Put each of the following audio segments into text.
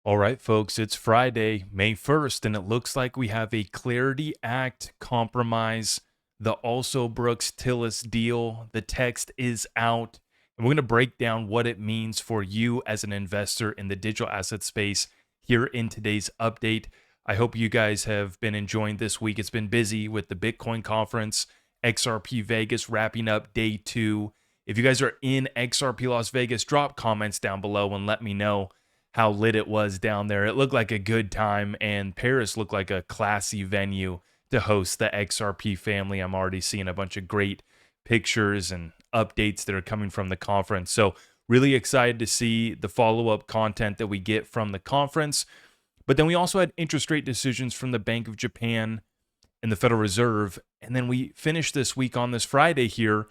All right, folks, it's Friday, May 1st, and it looks like we have a Clarity Act compromise, the also Brooks Tillis deal. The text is out, and we're going to break down what it means for you as an investor in the digital asset space here in today's update. I hope you guys have been enjoying this week. It's been busy with the Bitcoin conference, XRP Vegas wrapping up day 2. If you guys are in XRP Las Vegas, drop comments down below and let me know how lit it was down there. It looked like a good time, and Paris looked like a classy venue to host the XRP family. I'm already seeing a bunch of great pictures and updates that are coming from the conference. So, really excited to see the follow up content that we get from the conference. But then we also had interest rate decisions from the Bank of Japan and the Federal Reserve. And then we finished this week on this Friday here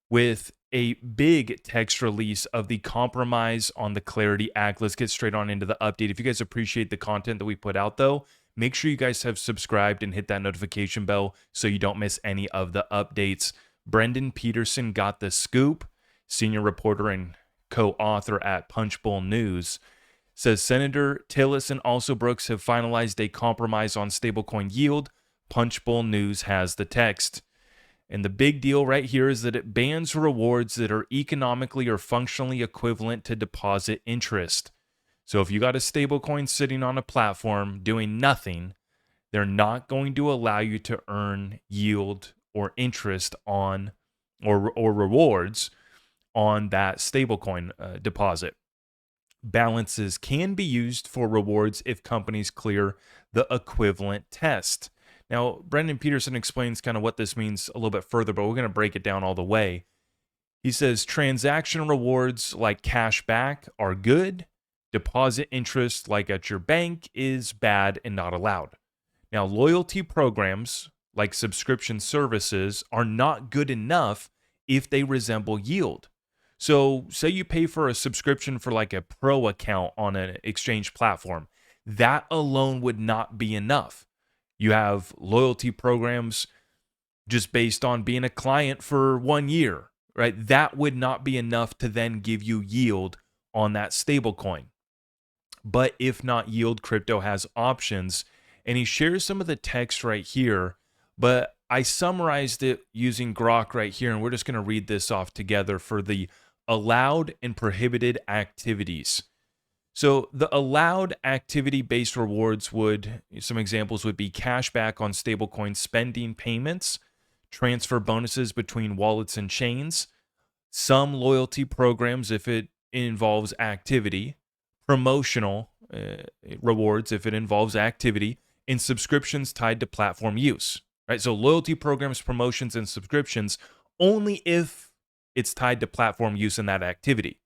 with a big text release of the compromise on the Clarity Act. Let's get straight on into the update. If you guys appreciate the content that we put out, though, make sure you guys have subscribed and hit that notification bell so you don't miss any of the updates. Brendan Peterson got the scoop, senior reporter and co-author at Punchbowl News, says Senator Tillis and also Brooks have finalized a compromise on stablecoin yield. Punchbowl News has the text. And the big deal right here is that it bans rewards that are economically or functionally equivalent to deposit interest. So if you got a stablecoin sitting on a platform doing nothing, they're not going to allow you to earn yield or interest on or rewards on that stablecoin deposit. Balances can be used for rewards if companies clear the equivalent test. Now, Brendan Peterson explains kind of what this means a little bit further, but we're going to break it down all the way. He says transaction rewards like cash back are good. Deposit interest like at your bank is bad and not allowed. Now, loyalty programs like subscription services are not good enough if they resemble yield. So say you pay for a subscription for like a pro account on an exchange platform. That alone would not be enough. You have loyalty programs just based on being a client for 1 year, right? That would not be enough to then give you yield on that stablecoin. But if not yield, crypto has options. And he shares some of the text right here, but I summarized it using Grok right here. And we're just going to read this off together for the allowed and prohibited activities. So the allowed activity-based rewards some examples would be cashback on stablecoin spending payments, transfer bonuses between wallets and chains, some loyalty programs if it involves activity, promotional rewards if it involves activity, and subscriptions tied to platform use. Right? So loyalty programs, promotions, and subscriptions only if it's tied to platform use in that activity.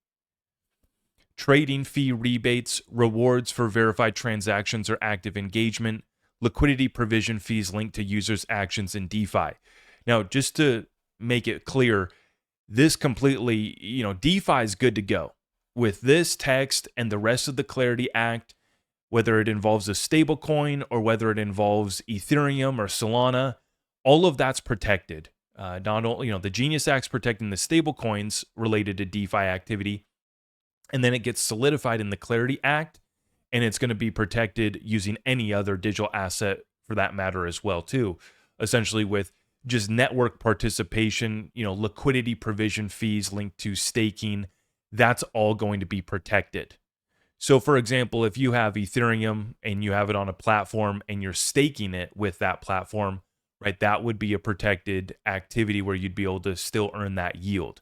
Trading fee rebates, rewards for verified transactions or active engagement, liquidity provision fees linked to users' actions in DeFi. Now, just to make it clear, this completely, DeFi is good to go. With this text and the rest of the Clarity Act, whether it involves a stablecoin or whether it involves Ethereum or Solana, all of that's protected. Not only, the Genius Act's protecting the stablecoins related to DeFi activity, and then it gets solidified in the Clarity Act, and it's going to be protected using any other digital asset for that matter as well, too. Essentially with just network participation, liquidity provision fees linked to staking, that's all going to be protected. So for example, if you have Ethereum and you have it on a platform and you're staking it with that platform, right, that would be a protected activity where you'd be able to still earn that yield.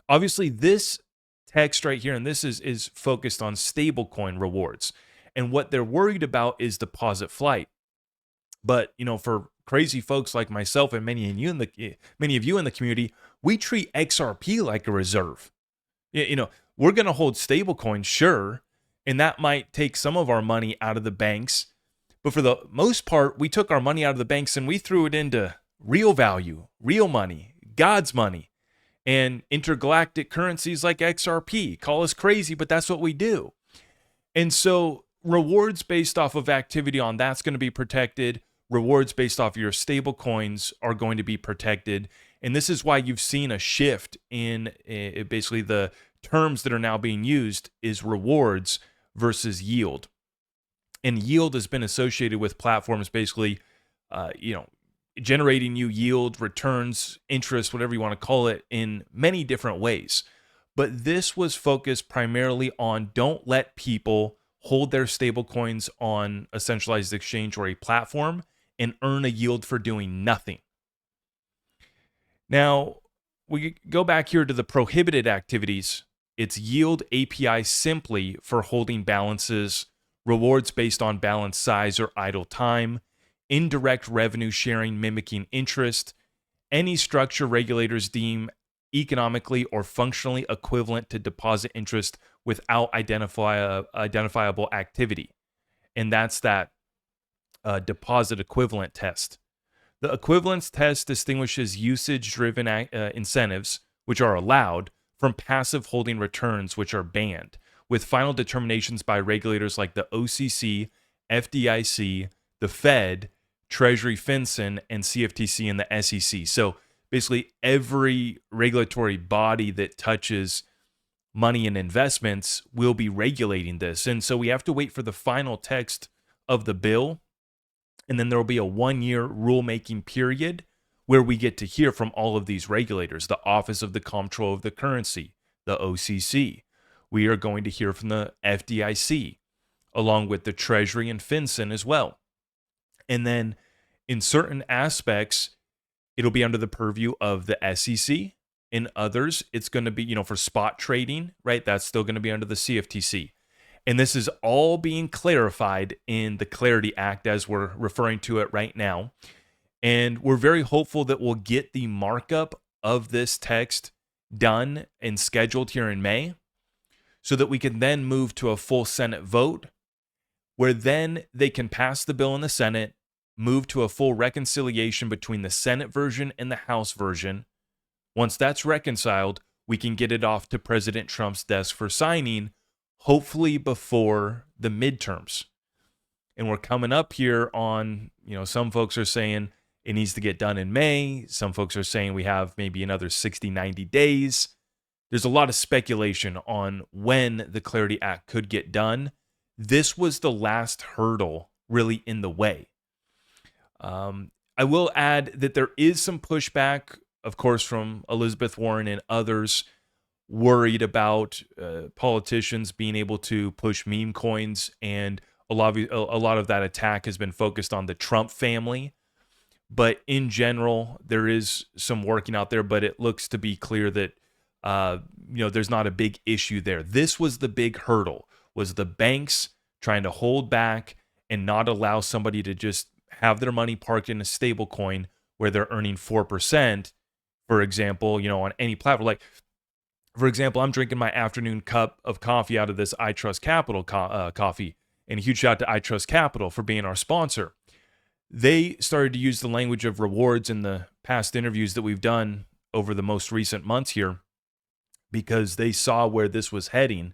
Obviously, this text right here, and this is focused on stablecoin rewards. And what they're worried about is deposit flight. But, for crazy folks like myself and many of you in the community, we treat XRP like a reserve. We're going to hold stablecoins, sure, and that might take some of our money out of the banks. But for the most part, we took our money out of the banks and we threw it into real value, real money, God's money. And intergalactic currencies like XRP. Call us crazy, but that's what we do. And so rewards based off of activity on that's going to be protected. Rewards based off of your stable coins are going to be protected. And this is why you've seen a shift in basically the terms that are now being used is rewards versus yield. And yield has been associated with platforms basically, generating you yield, returns, interest, whatever you want to call it, in many different ways. But this was focused primarily on don't let people hold their stablecoins on a centralized exchange or a platform and earn a yield for doing nothing. Now, we go back here to the prohibited activities. It's yield API simply for holding balances, rewards based on balance size or idle time, indirect revenue sharing mimicking interest, any structure regulators deem economically or functionally equivalent to deposit interest without identifiable activity. And that's that deposit equivalent test. The equivalence test distinguishes usage-driven incentives, which are allowed, from passive holding returns, which are banned, with final determinations by regulators like the OCC, FDIC, the Fed, Treasury, FinCEN, and CFTC and the SEC. So basically every regulatory body that touches money and investments will be regulating this. And so we have to wait for the final text of the bill. And then there will be a 1-year rulemaking period where we get to hear from all of these regulators, the Office of the Comptroller of the Currency, the OCC. We are going to hear from the FDIC, along with the Treasury and FinCEN as well. And then in certain aspects, it'll be under the purview of the SEC. In others, it's going to be, for spot trading, right? That's still going to be under the CFTC. And this is all being clarified in the Clarity Act as we're referring to it right now. And we're very hopeful that we'll get the markup of this text done and scheduled here in May so that we can then move to a full Senate vote where then they can pass the bill in the Senate, move to a full reconciliation between the Senate version and the House version. Once that's reconciled, we can get it off to President Trump's desk for signing, hopefully before the midterms. And we're coming up here on, some folks are saying it needs to get done in May. Some folks are saying we have maybe another 60, 90 days. There's a lot of speculation on when the Clarity Act could get done. This was the last hurdle really in the way. I will add that there is some pushback, of course, from Elizabeth Warren and others worried about politicians being able to push meme coins, and a lot of that attack has been focused on the Trump family. But in general, there is some working out there, but it looks to be clear that there's not a big issue there. This was the big hurdle, was the banks trying to hold back and not allow somebody to just have their money parked in a stable coin where they're earning 4%, for example, on any platform. Like, for example, I'm drinking my afternoon cup of coffee out of this I Trust Capital coffee, and a huge shout out to I Trust Capital for being our sponsor. They started to use the language of rewards in the past interviews that we've done over the most recent months here because they saw where this was heading,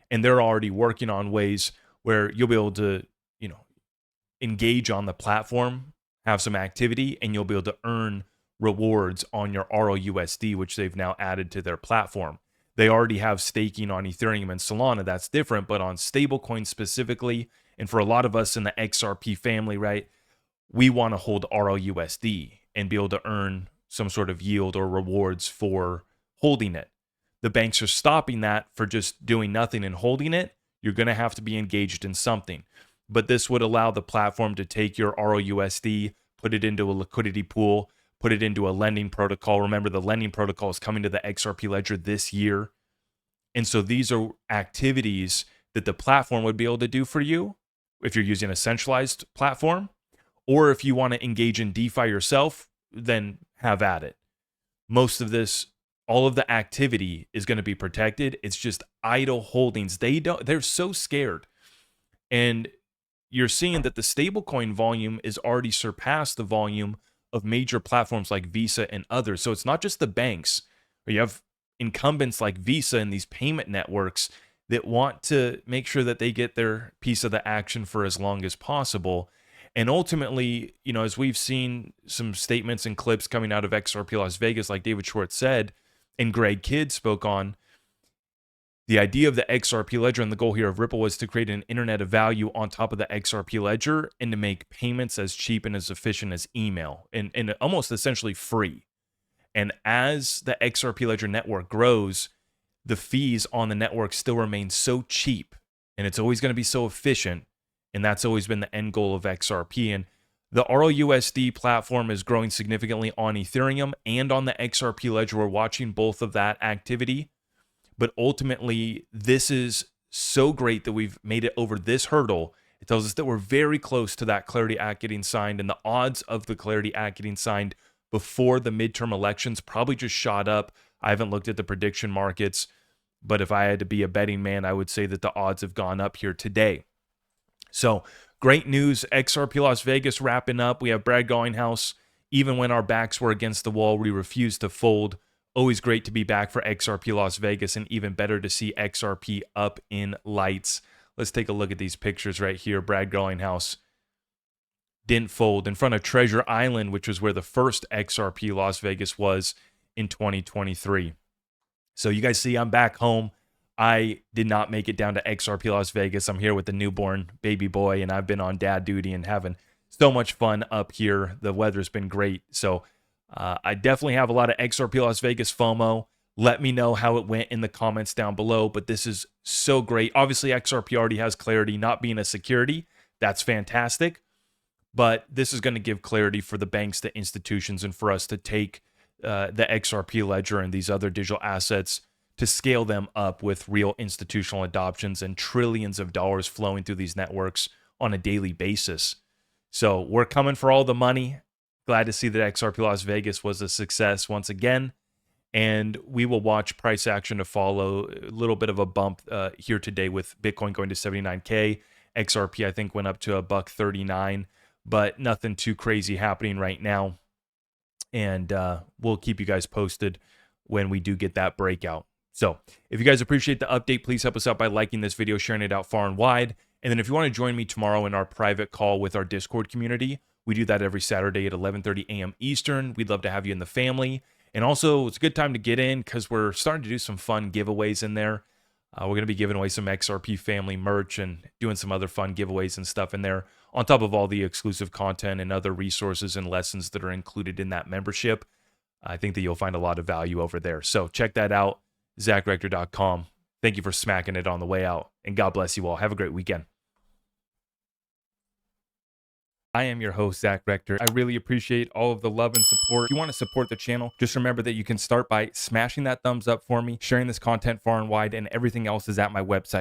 and they're already working on ways where you'll be able to, engage on the platform, have some activity, and you'll be able to earn rewards on your ROUSD, which they've now added to their platform. They already have staking on Ethereum and Solana. That's different, but on stablecoins specifically, and for a lot of us in the XRP family, right, we want to hold ROUSD and be able to earn some sort of yield or rewards for holding it. The banks are stopping that for just doing nothing and holding it. You're going to have to be engaged in something. But this would allow the platform to take your ROUSD, put it into a liquidity pool, put it into a lending protocol. Remember, the lending protocol is coming to the XRP ledger this year. And so these are activities that the platform would be able to do for you if you're using a centralized platform, or if you want to engage in DeFi yourself, then have at it. Most of this, all of the activity is going to be protected. It's just idle holdings. They're so scared. And you're seeing that the stablecoin volume is already surpassed the volume of major platforms like Visa and others. So it's not just the banks. You have incumbents like Visa and these payment networks that want to make sure that they get their piece of the action for as long as possible. And ultimately, as we've seen some statements and clips coming out of XRP Las Vegas, like David Schwartz said, and Greg Kidd spoke on, The idea of the XRP ledger and the goal here of Ripple was to create an internet of value on top of the XRP ledger and to make payments as cheap and as efficient as email and almost essentially free. And as the XRP ledger network grows, the fees on the network still remain so cheap and it's always going to be so efficient. And that's always been the end goal of XRP. And the RLUSD platform is growing significantly on Ethereum and on the XRP ledger. We're watching both of that activity. But ultimately, this is so great that we've made it over this hurdle. It tells us that we're very close to that Clarity Act getting signed, and the odds of the Clarity Act getting signed before the midterm elections probably just shot up. I haven't looked at the prediction markets, but if I had to be a betting man, I would say that the odds have gone up here today. So great news. XRP Las Vegas wrapping up. We have Brad Garlinghouse. Even when our backs were against the wall, we refused to fold. Always great to be back for XRP Las Vegas, and even better to see XRP up in lights. Let's take a look at these pictures right here. Brad Garlinghouse didn't fold in front of Treasure Island, which was where the first XRP Las Vegas was in 2023. So you guys see I'm back home. I did not make it down to XRP Las Vegas. I'm here with the newborn baby boy, and I've been on dad duty and having so much fun up here. The weather's been great. So I definitely have a lot of XRP Las Vegas FOMO. Let me know how it went in the comments down below. But this is so great. Obviously, XRP already has clarity not being a security. That's fantastic. But this is going to give clarity for the banks, the institutions, and for us to take the XRP ledger and these other digital assets to scale them up with real institutional adoptions and trillions of dollars flowing through these networks on a daily basis. So we're coming for all the money. Glad to see that XRP Las Vegas was a success once again. And we will watch price action to follow. A little bit of a bump here today with Bitcoin going to 79K. XRP, I think, went up to $1.39, but nothing too crazy happening right now. And we'll keep you guys posted when we do get that breakout. So if you guys appreciate the update, please help us out by liking this video, sharing it out far and wide. And then if you want to join me tomorrow in our private call with our Discord community, we do that every Saturday at 11:30 a.m. Eastern. We'd love to have you in the family. And also, it's a good time to get in because we're starting to do some fun giveaways in there. We're going to be giving away some XRP family merch and doing some other fun giveaways and stuff in there, on top of all the exclusive content and other resources and lessons that are included in that membership. I think that you'll find a lot of value over there. So check that out, ZachRector.com. Thank you for smacking it on the way out, and God bless you all. Have a great weekend. I am your host, Zach Rector. I really appreciate all of the love and support. If you want to support the channel, just remember that you can start by smashing that thumbs up for me, sharing this content far and wide, and everything else is at my website.